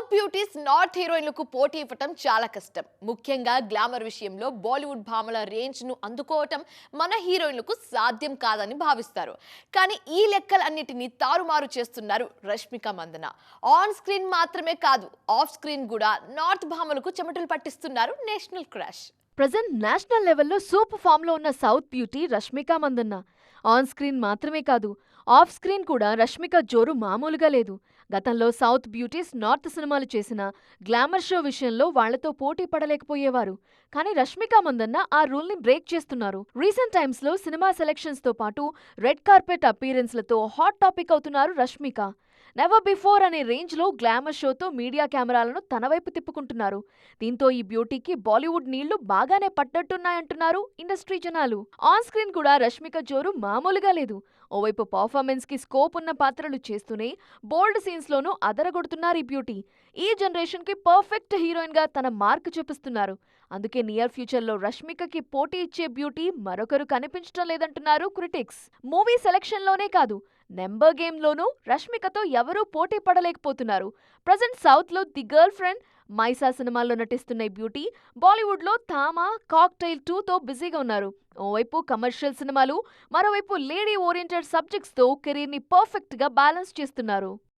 South beauties north హీరోయిన్లకు పోటీ ఇవ్వటం చాలా కష్టం. ముఖ్యంగా గ్లామర్ విషయంలో బాలీవుడ్ భామల రేంజ్ ను అందుకోవటం మన హీరోయిన్లకు సాధ్యం కాదని భావిస్తారు. కానీ ఈ లెక్కలన్నిటినీ తారుమారు చేస్తున్నారు రష్మిక మందన. ఆన్ స్క్రీన్ మాత్రమే కాదు, ఆఫ్ స్క్రీన్ కూడా నార్త్ భామలకు చెమటలు పట్టిస్తున్నారు నేషనల్ క్రష్. ప్రజెంట్ నేషనల్ లెవెల్లో సూపర్ ఫామ్లో ఉన్న south beauty Rashmika Mandanna. On screen మాత్రమే కాదు, ఆఫ్ స్క్రీన్ కూడా రష్మిక జోరు మామూలుగా లేదు. గతంలో సౌత్ బ్యూటీస్ నార్త్ సినిమాలు చేసిన గ్లామర్ షో విషయంలో వాళ్లతో పోటీ పడలేకపోయేవారు. కానీ రష్మిక మందన్న ఆ రూల్ని బ్రేక్ చేస్తున్నారు. రీసెంట్ టైమ్స్లో సినిమా సెలక్షన్స్తో పాటు రెడ్ కార్పెట్ అపీరెన్స్లతో హాట్ టాపిక్ అవుతున్నారు రష్మిక. నెవర్ బిఫోర్ అనే రేంజ్లో గ్లామర్ షోతో మీడియా కెమెరాలను తన వైపు తిప్పుకుంటున్నారు. దీంతో ఈ బ్యూటీకి బాలీవుడ్ నీళ్లు బాగానే పట్టట్టున్నాయంటున్నారు ఇండస్ట్రీ జనాలు. ఆన్ స్క్రీన్ కూడా రష్మిక జోరు మామూలుగా లేదు. ఓవైపు పర్ఫార్మెన్స్ కి స్కోప్ ఉన్న పాత్రలు చేస్తూనే బోల్డ్ సీన్స్ లోనూ అదరగొడుతున్నారు ఈ బ్యూటీ. ఈ జనరేషన్ కి పర్ఫెక్ట్ హీరోయిన్ గా తన మార్క్ చూపిస్తున్నారు. అందుకే నియర్ ఫ్యూచర్ లో రష్మికకి పోటీ ఇచ్చే బ్యూటీ మరొకరు కనిపించడం లేదంటున్నారు క్రిటిక్స్. మూవీ సెలక్షన్ లోనే కాదు, నెంబర్ గేమ్ లోనూ రష్మికతో ఎవరూ పోటీ పడలేకపోతున్నారు. ప్రజెంట్ సౌత్ లో ది గర్ల్ ఫ్రెండ్, మైసా సినిమాల్లో నటిస్తున్న ఈ బ్యూటీ బాలీవుడ్ లో థామా, కాక్టైల్ 2తో బిజీగా ఉన్నారు. ఓవైపు కమర్షియల్ సినిమాలు, మరోవైపు లేడీ ఓరియంటెడ్ సబ్జెక్ట్స్ తో కెరీర్ ని పర్ఫెక్ట్ గా బ్యాలెన్స్ చేస్తున్నారు.